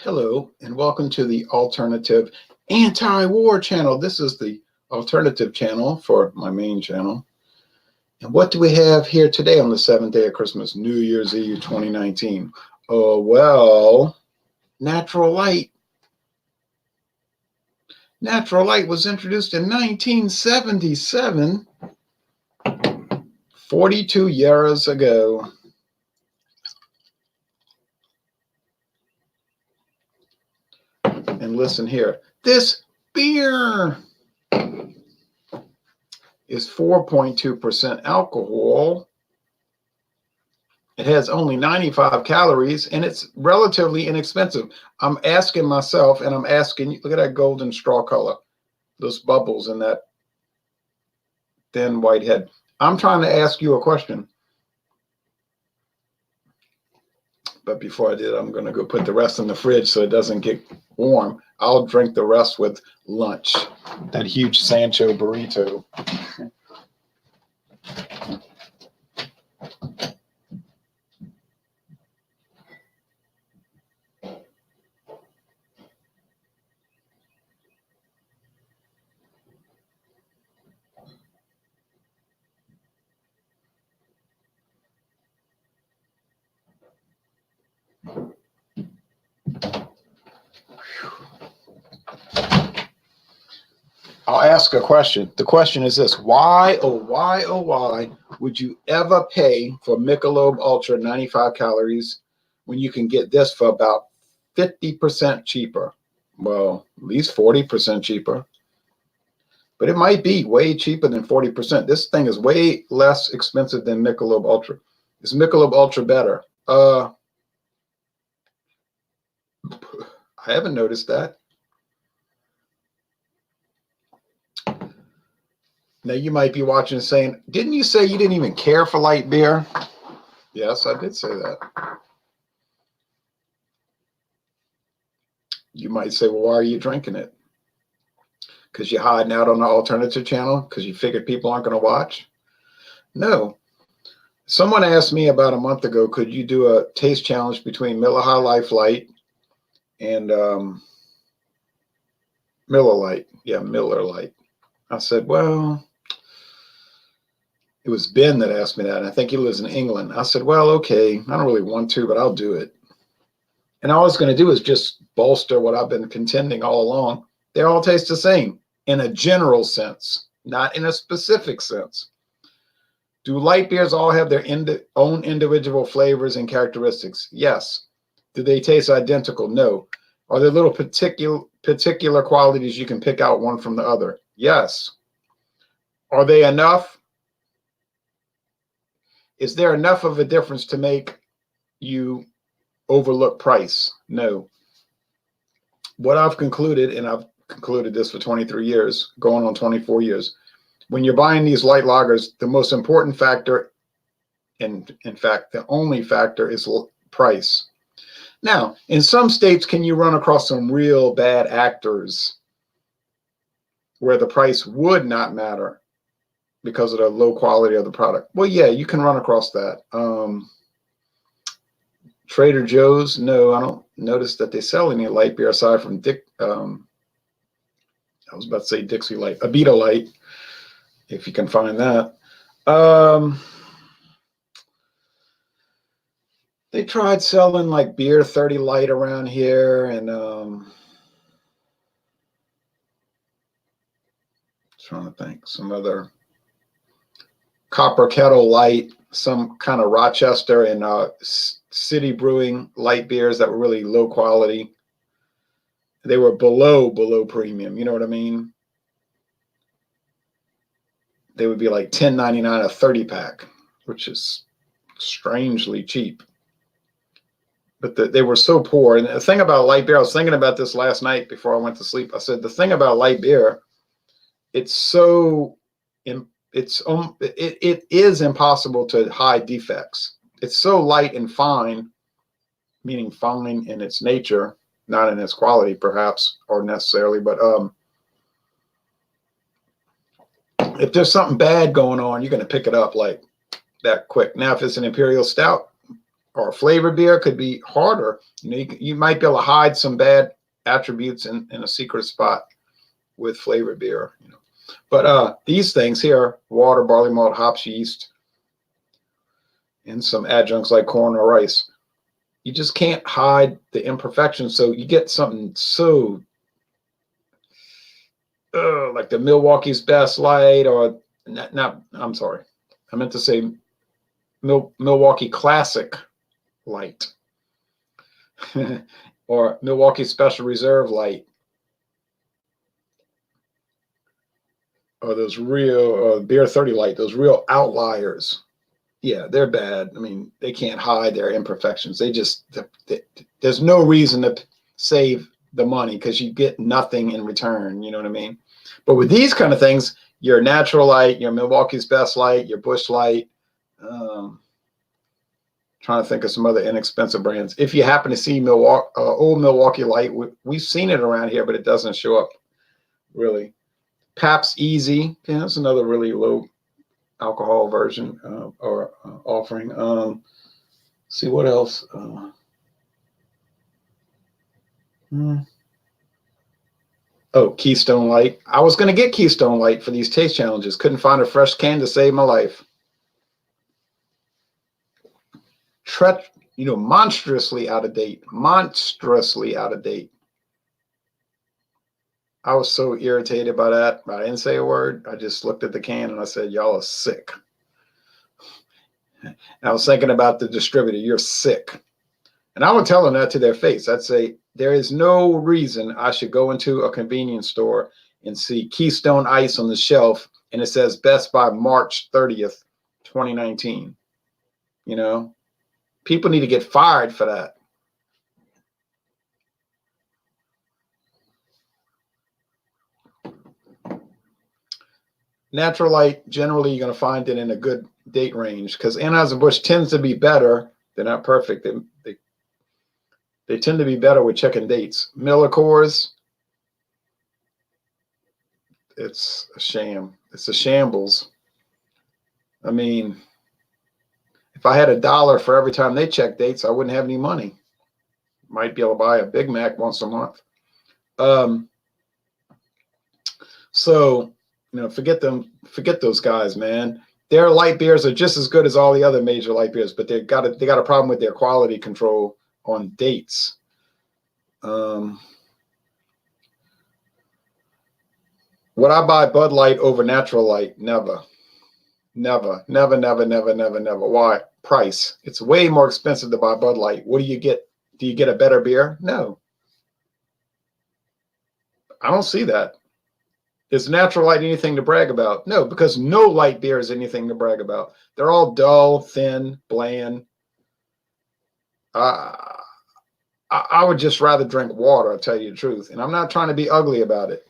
Hello, and welcome to the Alternative Anti-War channel. This is the alternative channel for my main channel. And what do we have here today on the 7th day of Christmas, New Year's Eve 2019? Oh, well, natural light. Natural light was introduced in 1977, 42 years ago. And listen here, this beer is 4.2% alcohol. It has only 95 calories, and it's relatively inexpensive. I'm asking myself, and I'm asking you, look at that golden straw color, those bubbles in that thin white head. I'm trying to ask you a question. But before I did, I'm going to go put the rest in the fridge so it doesn't get warm. I'll drink the rest with lunch, that huge Sancho burrito. I'll ask a question. The question is this: why, oh why would you ever pay for Michelob Ultra 95 calories when you can get this for about 50% cheaper? Well, at least 40% cheaper. But it might be way cheaper than 40%. This thing is way less expensive than Michelob Ultra. Is Michelob Ultra better? I haven't noticed that. Now you might be watching and saying, didn't you say you didn't even care for light beer? Yes, I did say that. You might say, well, why are you drinking it? Because you're hiding out on the alternative channel? Because you figured people aren't going to watch? No. Someone asked me about a month ago, could you do a taste challenge between Miller High Life Light and Miller Lite? Yeah, Miller Lite. I said, well, it was Ben that asked me that. And I think he lives in England. I said, well, okay, I don't really want to, but I'll do it. And all I was going to do is just bolster what I've been contending all along. They all taste the same in a general sense, not in a specific sense. Do light beers all have their own individual flavors and characteristics? Yes. Do they taste identical? No. Are there little particular qualities you can pick out one from the other? Yes. Are they enough? Is there enough of a difference to make you overlook price? No. What I've concluded, and I've concluded this for 23 years, going on 24 years, when you're buying these light lagers, the most important factor, and in fact, the only factor, is price. Now, in some states, can you run across some real bad actors where the price would not matter because of the low quality of the product? Well, yeah, you can run across that. Trader Joe's, no, I don't notice that they sell any light beer aside from I was about to say Dixie Light, Abita Light, if you can find that. They tried selling like Beer 30 Light around here, and trying to think, some other Copper Kettle Light, some kind of Rochester and City Brewing light beers that were really low quality. They were below premium. You know what I mean? They would be like $10.99 a 30 pack, which is strangely cheap. But they were so poor. And the thing about light beer, I was thinking about this last night before I went to sleep. I said, the thing about light beer, it's so it is impossible to hide defects. It's so light and fine, meaning fine in its nature, not in its quality perhaps, or necessarily, but if there's something bad going on, you're going to pick it up like that quick. Now, if it's an Imperial Stout, Or flavored beer could be harder. You know, you might be able to hide some bad attributes in a secret spot with flavored beer. You know, but these things here: water, barley malt, hops, yeast, and some adjuncts like corn or rice. You just can't hide the imperfections. So you get something so like the Milwaukee's Best Light, or not. I'm sorry, I meant to say Milwaukee Classic Light, or Milwaukee Special Reserve Light, or those real Beer 30 Light, those real outliers. Yeah, they're bad. I mean, they can't hide their imperfections. There's no reason to save the money because you get nothing in return. You know what I mean? But with these kind of things, your Natural Light, your Milwaukee's Best Light, your Busch Light, trying to think of some other inexpensive brands. If you happen to see old Milwaukee Light, we've seen it around here, but it doesn't show up really. Pabst Easy, yeah, that's another really low alcohol version or offering. See what else. Oh, Keystone Light. I was going to get Keystone Light for these taste challenges. Couldn't find a fresh can to save my life. Monstrously out of date. Monstrously out of date. I was so irritated by that. I didn't say a word. I just looked at the can and I said, y'all are sick. And I was thinking about the distributor. You're sick. And I would tell them that to their face. I'd say, there is no reason I should go into a convenience store and see Keystone Ice on the shelf and it says Best by March 30th, 2019. You know, people need to get fired for that. Natural Light, generally you're going to find it in a good date range because Anheuser-Busch tends to be better. They're not perfect. They tend to be better with checking dates. Miller Coors, it's a sham. It's a shambles. I mean, if I had $1 for every time they check dates, I wouldn't have any money. Might be able to buy a Big Mac once a month. So, you know, forget those guys, man. Their light beers are just as good as all the other major light beers, but they got a problem with their quality control on dates. Would I buy Bud Light over Natural Light? Never. Never, never, never, never, never, never. Why? Price. It's way more expensive to buy Bud Light. What do you get? Do you get a better beer? No. I don't see that. Is Natural Light anything to brag about? No, because no light beer is anything to brag about. They're all dull, thin, bland. I would just rather drink water, I'll tell you the truth. And I'm not trying to be ugly about it.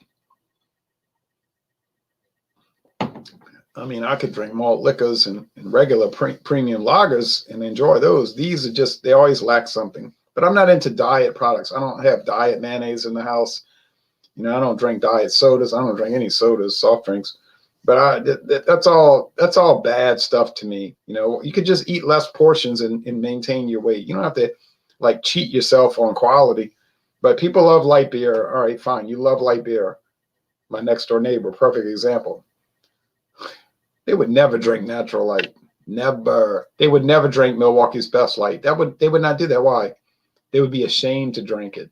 I mean, I could drink malt liquors and regular premium lagers and enjoy those. These are just, they always lack something. But I'm not into diet products. I don't have diet mayonnaise in the house. You know, I don't drink diet sodas. I don't drink any sodas, soft drinks. But that's all bad stuff to me. You know, you could just eat less portions and maintain your weight. You don't have to like cheat yourself on quality. But people love light beer. All right, fine. You love light beer. My next door neighbor, perfect example. They would never drink Natural Light. Never. They would never drink Milwaukee's Best Light. They would not do that. Why? They would be ashamed to drink it.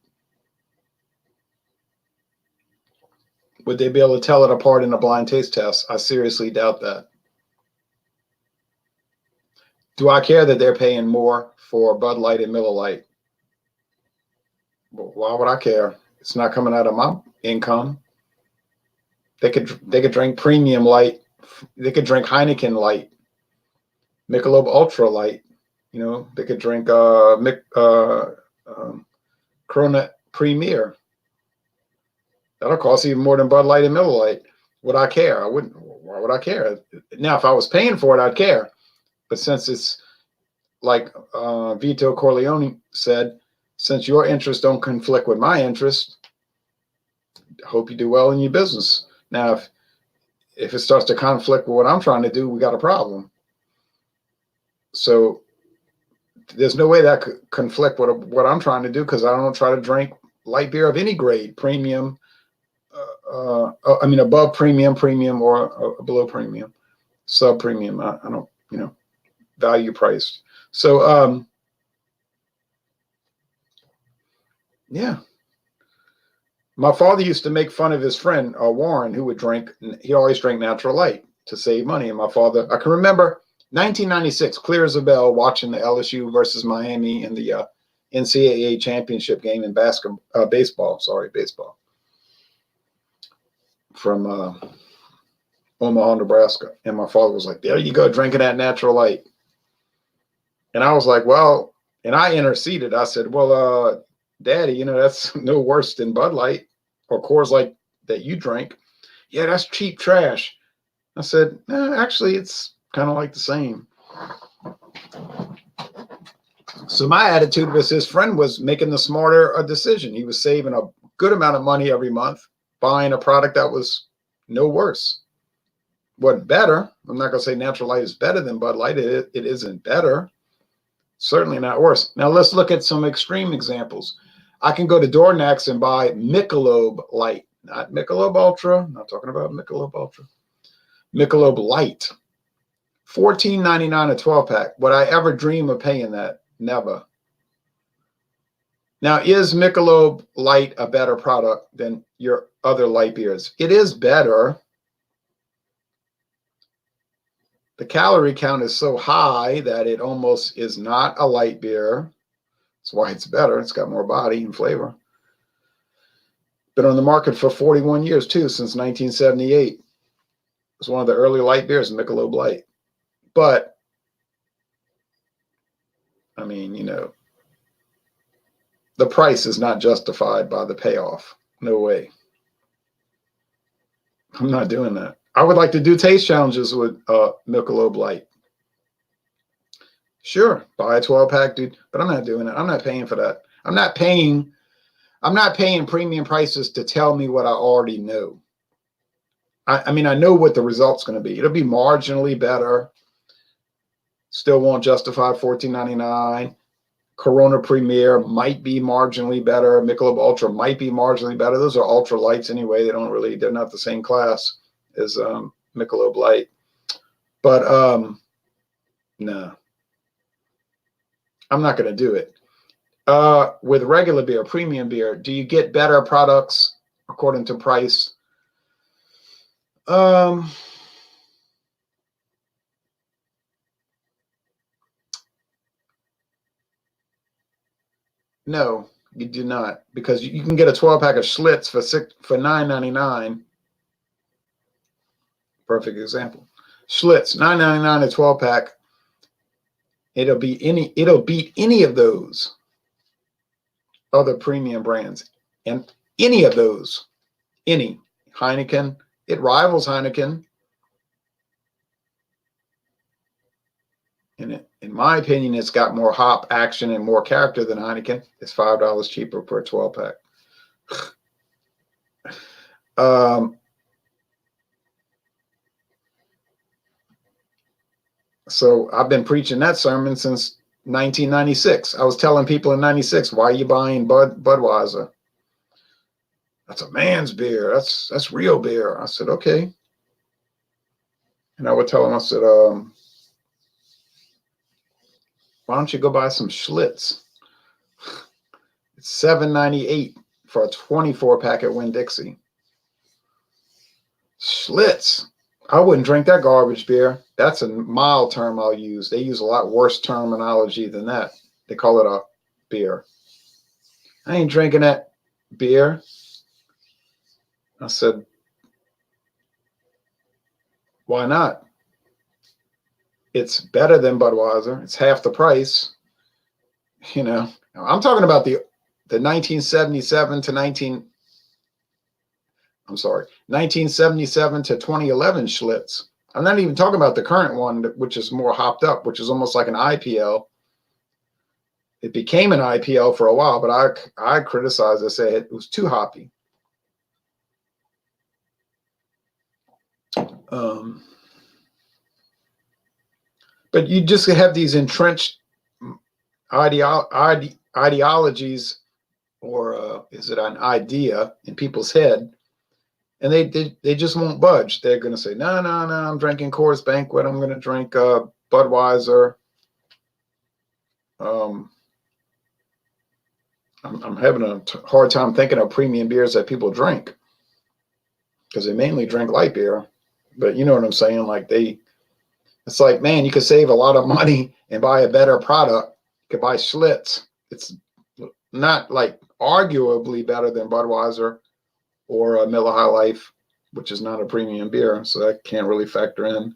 Would they be able to tell it apart in a blind taste test? I seriously doubt that. Do I care that they're paying more for Bud Light and Miller Lite? Well, why would I care? It's not coming out of my income. They could drink Premium Light. They could drink Heineken Light, Michelob Ultra Light. You know, they could drink Corona Premier. That'll cost even more than Bud Light and Miller Lite. Would I care? I wouldn't. Why would I care? Now, if I was paying for it, I'd care. But since it's like Vito Corleone said, since your interests don't conflict with my interest, I hope you do well in your business. Now, if it starts to conflict with what I'm trying to do, we got a problem. So there's no way that could conflict with what I'm trying to do, because I don't try to drink light beer of any grade, premium, I mean, above premium, premium, or below premium, sub premium. I don't, value priced. So, yeah. My father used to make fun of his friend, Warren, who would drink. He always drank Natural Light to save money. And my father, I can remember 1996, clear as a bell, watching the LSU versus Miami in the NCAA championship game in baseball, from Omaha, Nebraska. And my father was like, there you go, drinking that Natural Light. And I was like, well, and I interceded. I said, well, Daddy, that's no worse than Bud Light or Coors Light that you drink. Yeah, that's cheap trash. I said, actually, it's kind of like the same. So my attitude was, his friend was making the smarter decision. He was saving a good amount of money every month, buying a product that was no worse. Wasn't better. I'm not going to say Natural Light is better than Bud Light. It isn't better. Certainly not worse. Now let's look at some extreme examples. I can go to Dornax and buy Michelob Light, not Michelob Ultra. I'm not talking about Michelob Ultra. Michelob Light, $14.99 a 12-pack. Would I ever dream of paying that? Never. Now, is Michelob Light a better product than your other light beers? It is better. The calorie count is so high that it almost is not a light beer. That's why it's better. It's got more body and flavor. Been on the market for 41 years, too, since 1978. It's one of the early light beers, Michelob Light. But, I mean, the price is not justified by the payoff. No way. I'm not doing that. I would like to do taste challenges with Michelob Light. Sure, buy a 12-pack, dude, but I'm not doing it. I'm not paying for that. I'm not paying premium prices to tell me what I already know. I mean, I know what the result's going to be. It'll be marginally better. Still won't justify $14.99. Corona Premier might be marginally better. Michelob Ultra might be marginally better. Those are ultra lights anyway. They're not the same class as Michelob Light. But no, I'm not going to do it. With regular beer, premium beer, do you get better products according to price? No, you do not, because you can get a 12-pack of Schlitz for $9.99. Perfect example. Schlitz, $9.99 a 12-pack. It'll beat any of those other premium brands, and any of those, any Heineken, it rivals Heineken. And in my opinion, it's got more hop action and more character than Heineken. It's $5 cheaper per 12-pack. So I've been preaching that sermon since 1996. I was telling people in 96, why are you buying Budweiser? That's a man's beer. That's real beer. I said, okay. And I would tell them, I said, why don't you go buy some Schlitz? It's $7.98 for a 24-pack at Winn-Dixie. Schlitz. I wouldn't drink that garbage beer. That's a mild term I'll use. They use a lot worse terminology than that. They call it a beer. I ain't drinking that beer. I said, why not? It's better than Budweiser. It's half the price. I'm talking about the 1977 to 1977 to 2011 Schlitz. I'm not even talking about the current one, which is more hopped up, which is almost like an IPL. It became an IPL for a while, but I criticized. I said it was too hoppy. But you just have these entrenched ideologies, or is it an idea in people's head, and they just won't budge. They're going to say, no, no, no, I'm drinking Coors Banquet. I'm going to drink Budweiser. I'm having a hard time thinking of premium beers that people drink, because they mainly drink light beer. But you know what I'm saying? Like it's like, man, you could save a lot of money and buy a better product. You could buy Schlitz. It's not like arguably better than Budweiser or Miller High Life, which is not a premium beer, so that can't really factor in.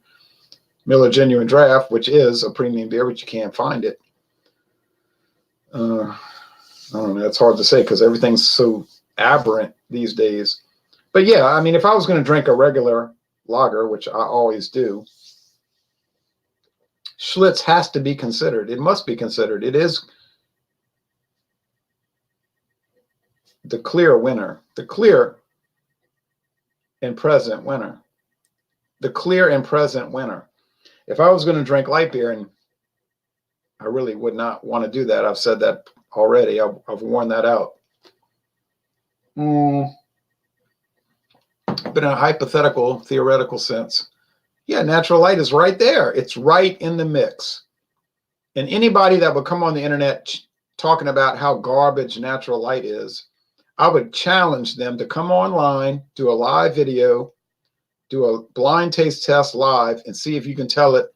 Miller Genuine Draft, which is a premium beer, but you can't find it. I don't know. It's hard to say because everything's so aberrant these days. But yeah, I mean, if I was going to drink a regular lager, which I always do, Schlitz has to be considered. It must be considered. It is the clear winner, the clear and present winner, the clear and present winner. If I was going to drink light beer, and I really would not want to do that, I've said that already. I've worn that out. But in a hypothetical, theoretical sense, yeah, natural light is right there. It's right in the mix. And anybody that would come on the internet talking about how garbage natural light is, I would challenge them to come online, do a live video, do a blind taste test live, and see if you can tell it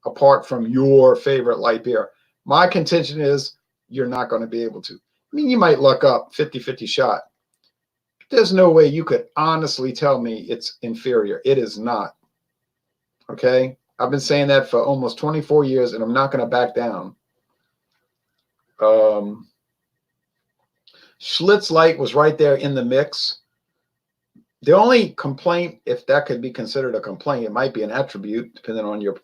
apart from your favorite light beer. My contention is you're not going to be able to. I mean, you might look up 50-50 shot. There's no way you could honestly tell me it's inferior. It is not. Okay? I've been saying that for almost 24 years, and I'm not going to back down. Schlitz Light was right there in the mix. The only complaint, if that could be considered a complaint, it might be an attribute, depending on your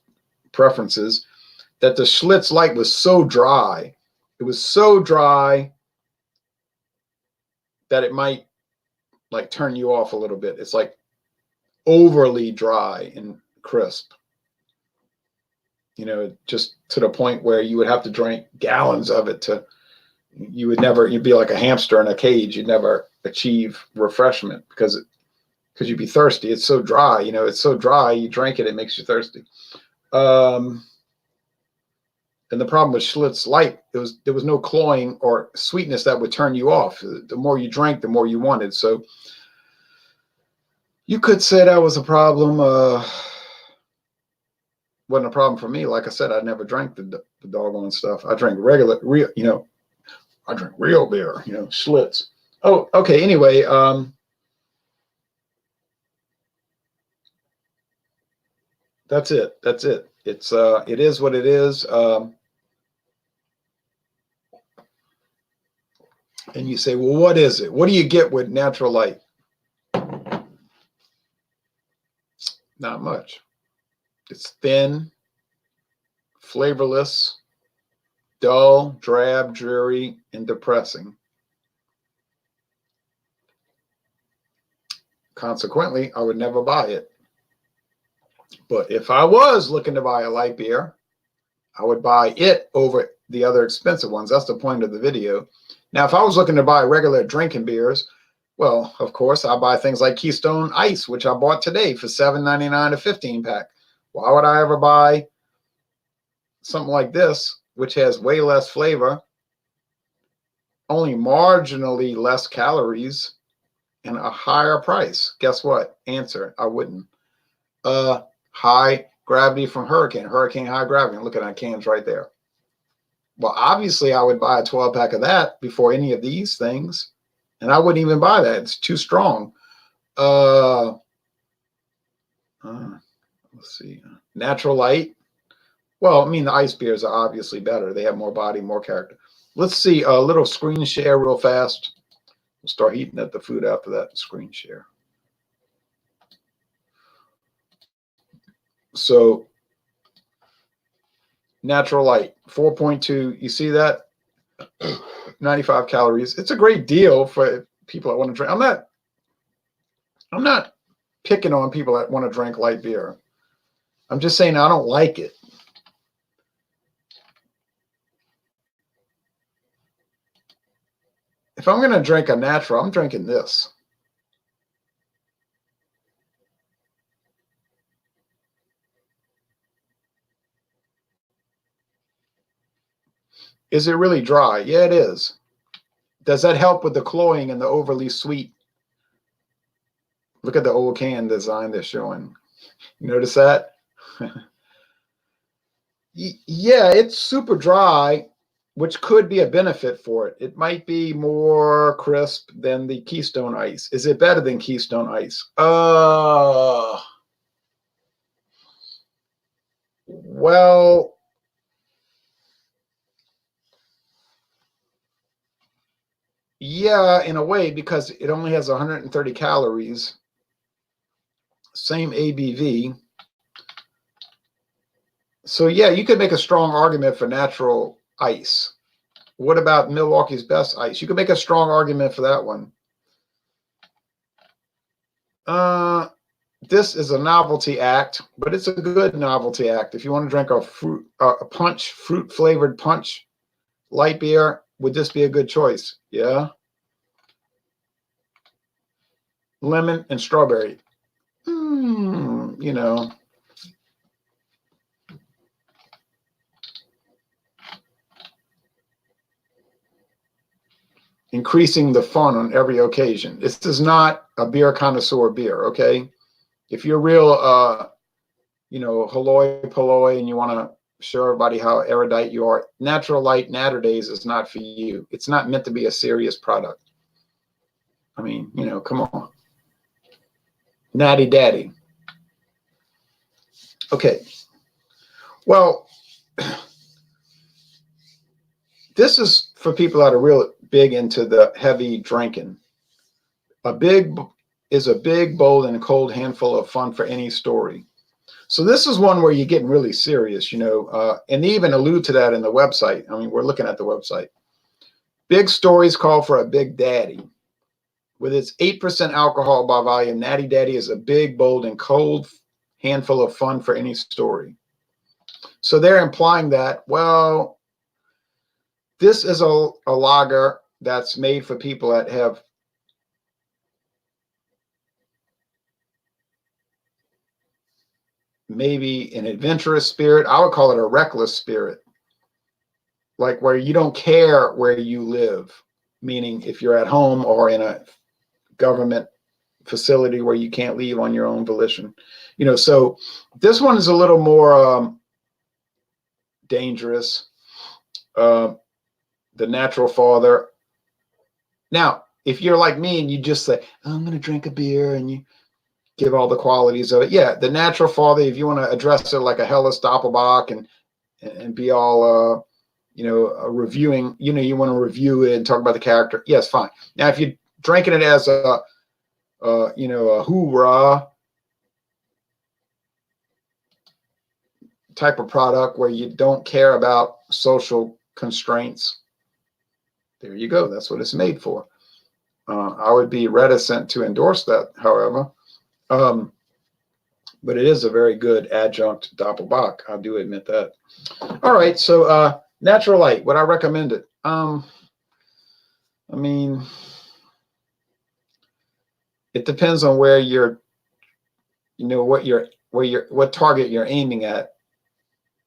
preferences, that the Schlitz Light was so dry. It was so dry that it might like turn you off a little bit. It's like overly dry and crisp. You know, just to the point where you would have to drink gallons of it you'd be like a hamster in a cage. You'd never achieve refreshment because you'd be thirsty. It's so dry, you know, it's so dry. You drink it, it makes you thirsty. And the problem with Schlitz Light, there was no cloying or sweetness that would turn you off. The more you drank, the more you wanted. So you could say that was a problem. Wasn't a problem for me. Like I said, I never drank the doggone stuff. I drank real, you know, I drink real beer, you know, Schlitz. Oh, okay. Anyway, that's it. That's it. It is what it is. And you say, well, what is it? What do you get with natural light? Not much. It's thin, flavorless, dull, drab, dreary, and depressing. Consequently, I would never buy it. But if I was looking to buy a light beer, I would buy it over the other expensive ones. That's the point of the video. Now, if I was looking to buy regular drinking beers, well, of course, I buy things like Keystone Ice, which I bought today for $7.99 a 15-pack. Why would I ever buy something like this, which has way less flavor, only marginally less calories, and a higher price? Guess what? Answer, I wouldn't. High gravity from Hurricane high gravity. Look at that cans right there. Well, obviously, I would buy a 12-pack of that before any of these things. And I wouldn't even buy that. It's too strong. Let's see. Natural Light. Well, I mean, the ice beers are obviously better. They have more body, more character. Let's see a little screen share real fast. We'll start heating up the food after that screen share. So, Natural Light, 4.2. You see that? 95 calories. It's a great deal for people that want to drink. I'm not picking on people that want to drink light beer. I'm just saying I don't like it. if I'm going to drink a natural, I'm drinking this. Is it really dry? Yeah, it is. Does that help with the cloying and the overly sweet? Look at the old can design they're showing. Notice that? Yeah, it's super dry, which could be a benefit for it. It might be more crisp than the Keystone Ice. Is it better than Keystone Ice? Well, yeah, in a way, because it only has 130 calories, same ABV. So yeah, you could make a strong argument for natural ice. What about Milwaukee's Best Ice? You could make a strong argument for that one. This is a novelty act, but it's a good novelty act. If you want to drink a punch, fruit flavored punch light beer, would this be a good choice? Yeah. Lemon and strawberry. You know. Increasing the fun on every occasion. This is not a beer connoisseur beer, okay? If you're real, halloi polloi and you want to show everybody how erudite you are, Natural Light Natter Days is not for you. It's not meant to be a serious product. I mean, come on. Natty Daddy. Okay. Well, this is for people that are real big into the heavy drinking. A big, bold, and cold handful of fun for any story. So this is one where you're getting really serious, and they even allude to that in the website. I mean, we're looking at the website. Big stories call for a big daddy. With its 8% alcohol by volume, Natty Daddy is a big, bold, and cold handful of fun for any story. So they're implying that, well, this is a lager that's made for people that have maybe an adventurous spirit. I would call it a reckless spirit, like where you don't care where you live, meaning if you're at home or in a government facility where you can't leave on your own volition. So this one is a little more dangerous. The Natural Father. Now, if you're like me and you just say, I'm going to drink a beer, and you give all the qualities of it. Yeah, the Natural Father, if you want to address it like a Helles Doppelbock and be all, reviewing, you want to review it and talk about the character. Yes, fine. Now, if you're drinking it as a hoorah type of product where you don't care about social constraints, there you go. That's what it's made for. I would be reticent to endorse that, however. But it is a very good adjunct Doppelbock. I do admit that. All right. So Natural Light, would I recommend it? I mean, it depends on where you're, what target you're aiming at.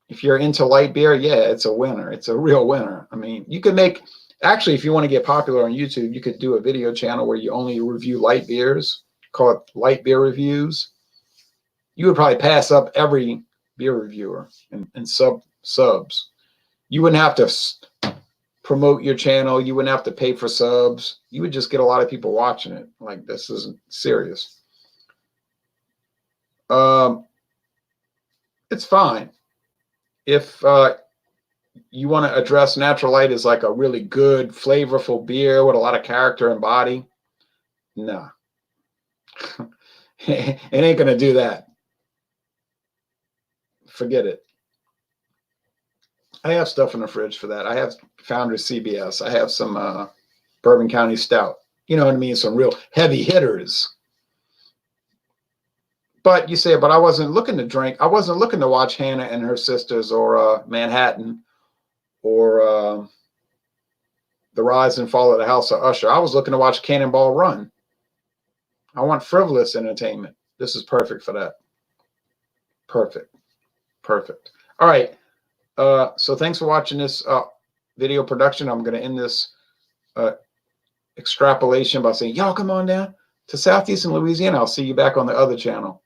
If you're into light beer, yeah, it's a winner. It's a real winner. I mean, you can make, actually, if you want to get popular on YouTube, you could do a video channel where you only review light beers, call it Light Beer Reviews. You would probably pass up every beer reviewer and subs. You wouldn't have to promote your channel. You wouldn't have to pay for subs. You would just get a lot of people watching it. Like, this isn't serious. It's fine. If you want to address Natural Light as like a really good, flavorful beer with a lot of character and body, no. It ain't going to do that. Forget it. I have stuff in the fridge for that. I have Founders CBS. I have some Bourbon County Stout. You know what I mean? Some real heavy hitters. But you say, but I wasn't looking to drink. I wasn't looking to watch Hannah and Her Sisters or Manhattan or The Rise and Fall of the House of Usher. I was looking to watch Cannonball Run. I want frivolous entertainment. This is perfect for that. Perfect. Perfect. All right. So thanks for watching this video production. I'm going to end this extrapolation by saying, y'all come on down to Southeastern Louisiana. I'll see you back on the other channel.